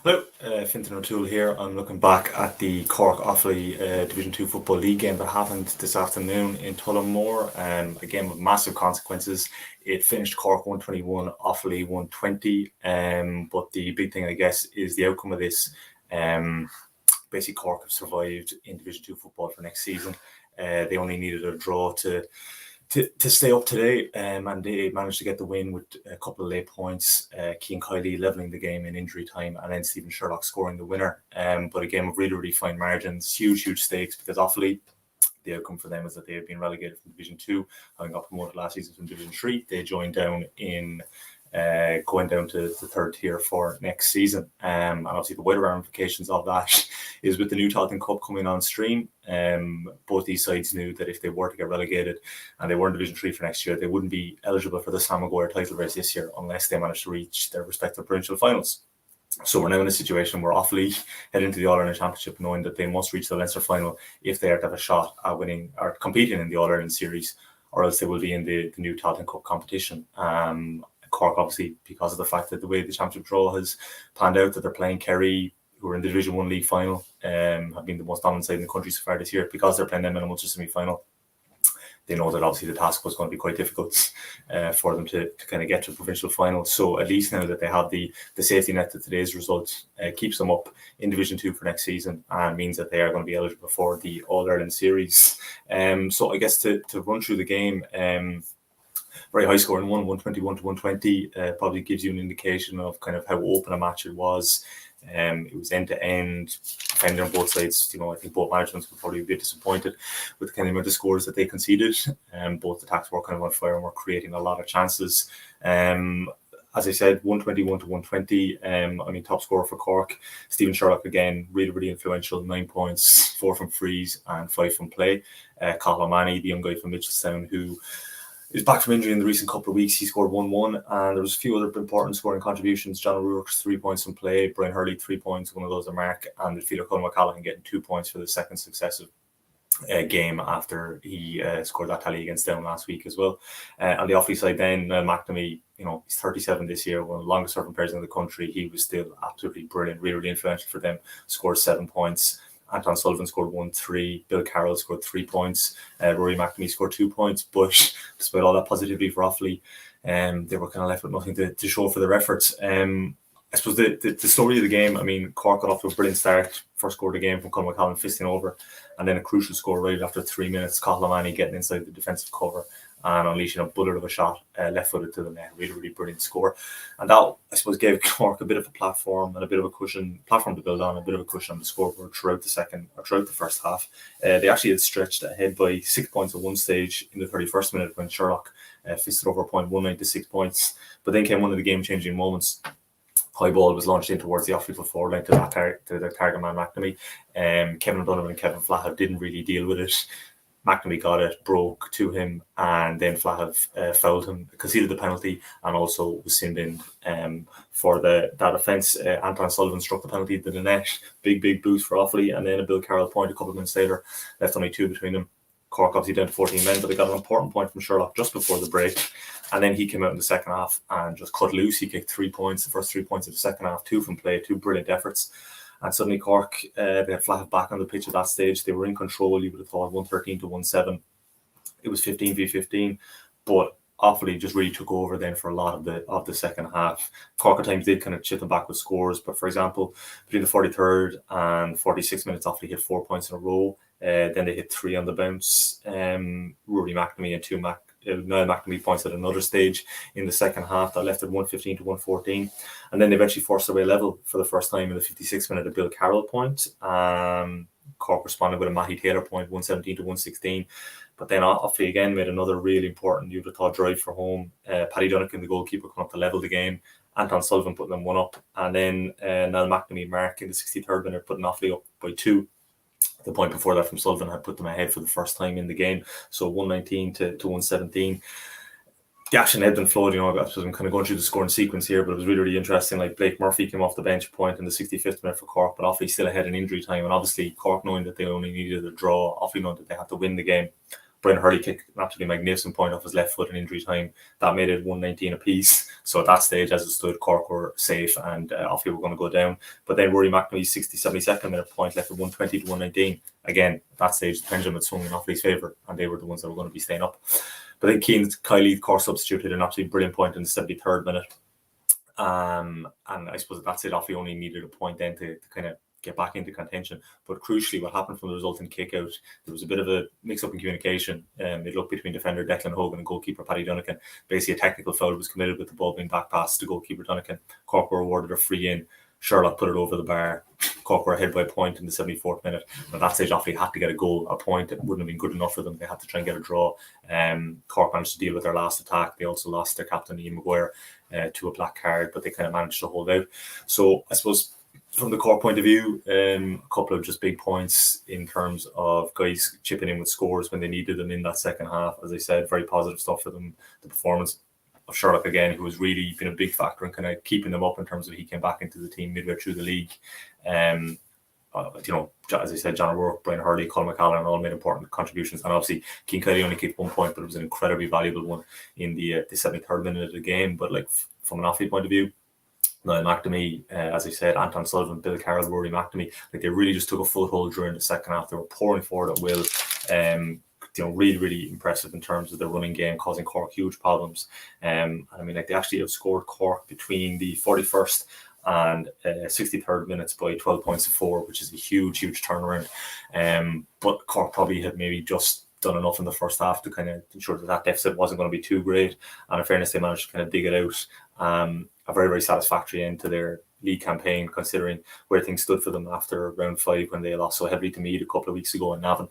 Hello, Fintan O'Toole here. I'm looking back at the Cork Offaly Division 2 Football League game that happened this afternoon in Tullamore. A game of massive consequences. It finished Cork 121, Offaly 120. But the big thing, I guess, is the outcome of this. Basically, Cork have survived in Division 2 football for next season. They only needed a draw to stay up today, and they managed to get the win with a couple of late points. Cian Kiley levelling the game in injury time, and then Stephen Sherlock scoring the winner. But a game of really, really fine margins, huge stakes, because Offaly, the outcome for them is that they have been relegated from Division 2, having got promoted last season from Division 3. They joined down in going down to the third tier for next season. And obviously the wider ramifications of that is with the new Tottenham Cup coming on stream. Both these sides knew that if they were to get relegated and they were in Division 3 for next year, they wouldn't be eligible for the Sam Maguire title race this year unless they managed to reach their respective provincial finals. So we're now in a situation where Offaly head into the All-Ireland Championship knowing that they must reach the Leinster final if they are to have a shot at winning or competing in the All-Ireland series, or else they will be in the new Tottenham Cup competition. Cork, obviously, because of the fact that the way the championship draw has panned out, that they're playing Kerry, who are in the Division 1 league final, have been the most dominant side in the country so far this year. Because they're playing them in a Munster semi-final, they know that obviously the task was going to be quite difficult for them to kind of get to a provincial final. So at least now that they have the safety net that today's result keeps them up in Division 2 for next season, and means that they are going to be eligible for the All-Ireland series. So I guess to run through the game, very high scoring 121 to 120, probably gives you an indication of kind of how open a match it was. It was end to end, defending on both sides. I think both managements would probably be disappointed with the kind of amount of scores that they conceded. Both attacks were kind of on fire and were creating a lot of chances. As I said, 121 to 120. Top scorer for Cork, Stephen Sherlock, again, really influential. 9 points, 4 from frees and 5 from play. Cathal O'Mahony, the young guy from Mitchelstown, who is back from injury in the recent couple of weeks. He scored 1-1, and there was a few other important scoring contributions. John O'Rourke's 3 points from play, Brian Hurley 3 points, one of those a mark, and midfielder Colin McCallaghan getting 2 points for the second successive game after he scored that tally against Down last week as well. On the Offaly side then, McNamee, he's 37 this year, one of the longest serving players in the country. He was still absolutely brilliant, really influential for them, scored 7 points. Anton Sullivan scored 1-3. Bill Carroll scored 3 points. Rory McNamee scored 2 points. But despite all that positivity for Offaly, they were kind of left with nothing to show for their efforts. I suppose the story of the game, Cork got off to a brilliant start. First score of the game from Colin McCallum fisting over, and then a crucial score right after 3 minutes. Cathal O'Mahony getting inside the defensive cover and unleashing a bullet of a shot left-footed to the net. Really brilliant score. And that, I suppose, gave Cork a bit of a platform and a bit of a platform to build on, a bit of a cushion on the scoreboard throughout the first half. They actually had stretched ahead by 6 points at one stage in the 31st minute when Sherlock fisted over a point, 1-9 to 6 points. But then came one of the game-changing moments. High ball was launched in towards the Offaly forward line to the target man McNamee. Kevin O'Donovan and Kevin Flahav didn't really deal with it. McNamee got it, broke to him, and then Flahav fouled him, conceded the penalty, and also was sinned in for that offence. Anton Sullivan struck the penalty to the net. Big boost for Offaly, and then a Bill Carroll point a couple of minutes later, left only 2 between them. Cork obviously down to 14 men, but they got an important point from Sherlock just before the break. And then he came out in the second half and just cut loose. He kicked 3 points, the first 3 points of the second half, 2 from play, 2 brilliant efforts. And suddenly Cork, they had Flahav back on the pitch at that stage. They were in control, you would have thought, 113 to 1-7. It was 15v15, but Offaly just really took over then for a lot of the second half. Cork at times did kind of chip them back with scores, but for example, between the 43rd and 46 minutes, Offaly hit 4 points in a row. Then they hit 3 on the bounce. Rory McNamee and 2 Niall McNamee points at another stage in the second half that left it 115 to 114, and then they eventually forced their way level for the first time in the 56th minute. A Bill Carroll point. Cork responded with a Matty Taylor point, 117 to 116. But then Offaly again made another really important, you'd have thought, drive for home. Paddy Duncan, the goalkeeper, come up to level the game. Anton Sullivan putting them 1 up, and then Niall McNamee mark in the 63rd minute, putting Offaly up by 2. The point before that from Sullivan had put them ahead for the first time in the game. So 119 to 117. The action ebbed and flowed. I'm kind of going through the scoring sequence here, but it was really interesting. Like Blake Murphy came off the bench point in the 65th minute for Cork, but Offaly still ahead in injury time. And obviously Cork, knowing that they only needed a draw, Offaly knowing that they had to win the game, Brian Hurley kicked an absolutely magnificent point off his left foot in injury time. That made it 119 apiece. So at that stage, as it stood, Cork were safe and Offaly were going to go down. But then Rory McNamee's 72nd minute point left at 120 to 119. Again, at that stage, the pendulum had swung in Offaly's favour, and they were the ones that were going to be staying up. But then Keane's Kylie, the Cork substitute, hit an absolutely brilliant point in the 73rd minute. And I suppose that's it. Offaly only needed a point then to kind of get back into contention. But crucially, what happened from the resulting kick out, there was a bit of a mix-up in communication. It looked between defender Declan Hogan and goalkeeper Paddy Dunnican. Basically, a technical foul was committed with the ball being back passed to goalkeeper Dunnican. Cork were awarded a free in. Sherlock put it over the bar. Cork were ahead by a point in the 74th minute. At that stage, Offaly had to get a goal, a point. It wouldn't have been good enough for them. They had to try and get a draw. Cork managed to deal with their last attack. They also lost their captain, Ian Maguire, to a black card, but they kind of managed to hold out. So I suppose from the Cork point of view, a couple of just big points in terms of guys chipping in with scores when they needed them in that second half. As I said, very positive stuff for them. The performance of Sherlock again, who has really been a big factor in kind of keeping them up in terms of he came back into the team midway through the league. As I said, John O'Rourke, Brian Hurley, Colin McCallum all made important contributions. And obviously, Cian Kelly only kicked 1 point, but it was an incredibly valuable one in the 73rd minute of the game. But like from an Offaly point of view, Niall McNamee, as I said, Anton Sullivan, Bill Carroll, Rory McNamee, like they really just took a foothold during the second half. They were pouring forward at will. Really, really impressive in terms of their running game, causing Cork huge problems. And I mean, like they actually outscored Cork between the 41st and 63rd minutes by 12 points to 4, which is a huge, huge turnaround. But Cork probably had maybe just done enough in the first half to kind of ensure that deficit wasn't going to be too great. And in fairness, they managed to kind of dig it out. A very, very satisfactory end to their league campaign, considering where things stood for them after round 5 when they lost so heavily to Meath a couple of weeks ago in Navan.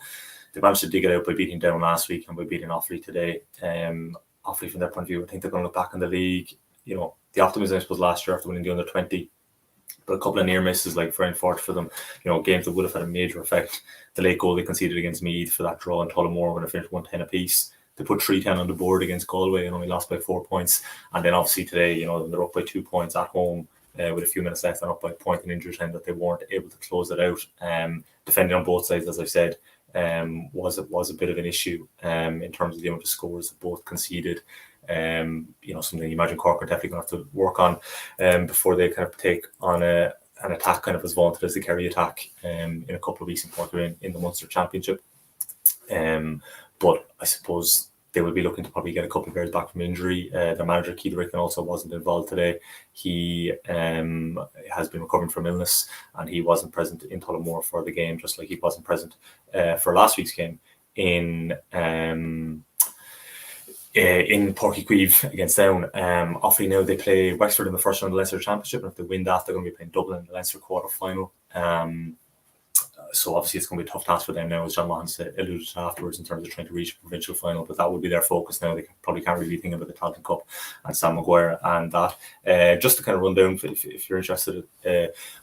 They managed to dig it out by beating Down last week and by beating Offaly today. Offaly, from their point of view, I think they're going to look back in the league. You know, the optimism, I suppose, last year after winning the under-20, but a couple of near misses, like very unfortunate for them. You know, games that would have had a major effect. The late goal they conceded against Meath for that draw in Tullamore when they finished 1-10 apiece. They put 3-10 on the board against Galway and only lost by 4 points. And then obviously today, you know, they're up by 2 points at home with a few minutes left and up by a point in injury time that they weren't able to close it out. Defending on both sides, as I said, was a bit of an issue in terms of the amount of scores that both conceded. Something you imagine Cork are definitely going to have to work on before they kind of take on an attack kind of as vaunted as the Kerry attack in a couple of weeks in Cork in the Munster Championship. But I suppose they will be looking to probably get a couple of players back from injury. Their manager, Keith Ricken, also wasn't involved today. He has been recovering from illness and he wasn't present in Tullamore for the game, just like he wasn't present for last week's game in Páirc Uí Chaoimh against Down. Offaly now they play Wexford in the first round of the Leinster Championship, and if they win that, they're going to be playing Dublin in the Leinster quarter final. So obviously it's going to be a tough task for them now, as John Mahon alluded to afterwards, in terms of trying to reach a provincial final, but that would be their focus now. They probably can't really be thinking about the Tailteann Cup and Sam Maguire and that. Just to kind of run down, if you're interested,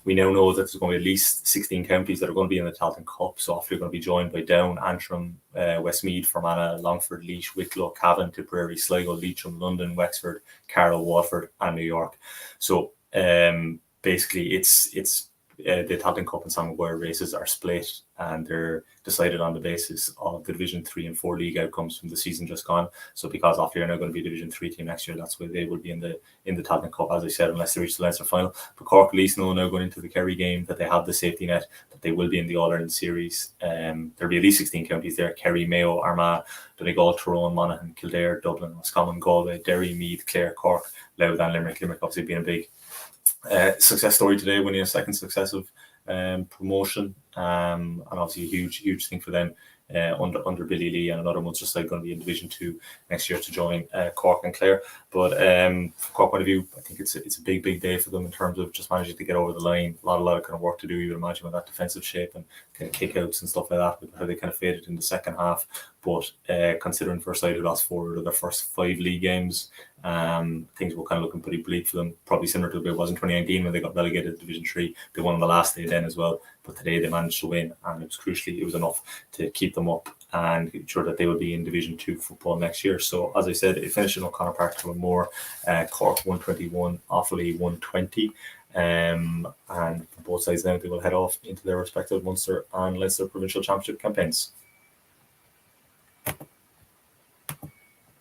we now know that there's going to be at least 16 counties that are going to be in the Tailteann Cup. So Offaly are going to be joined by Down, Antrim, Westmeath, Fermanagh, Longford, Laois, Wicklow, Cavan, Tipperary, Sligo, Leitrim, London, Wexford, Carlow, Waterford and New York. So basically it's the Tailteann Cup and Sam Maguire races are split and they're decided on the basis of the Division 3 and 4 league outcomes from the season just gone. So because Offaly are now going to be a Division 3 team next year, that's why they will be in the Tailteann Cup, as I said, unless they reach the Leinster final. But Cork at least know now going into the Kerry game that they have the safety net, that they will be in the All-Ireland series. There'll be at least 16 counties there: Kerry, Mayo, Armagh, Donegal, Tyrone, Monaghan, Kildare, Dublin, Roscommon, Galway, Derry, Meath, Clare, Cork, Louth and Limerick. Limerick obviously being a big success story today, winning a second successive promotion, and obviously a huge thing for them under Billy Lee, and another Munster side going to be in Division 2 next year to join Cork and Clare. But from Cork point of view, I think it's a big day for them in terms of just managing to get over the line. A lot of kind of work to do, you would imagine, with that defensive shape and kind of kick-outs and stuff like that, with how they kind of faded in the second half. But considering for a side who lost 4 of their first 5 league games, things were kind of looking pretty bleak for them, probably similar to the way it was in 2019 when they got relegated to Division 3. They won on the last day then as well, but today they managed to win, and it was enough to keep them up and ensure that they will be in Division 2 football next year. So as I said, it finished in O'Connor Park to more Cork 121, Offaly 120. And for both sides now, they will head off into their respective Munster and Leinster provincial championship campaigns.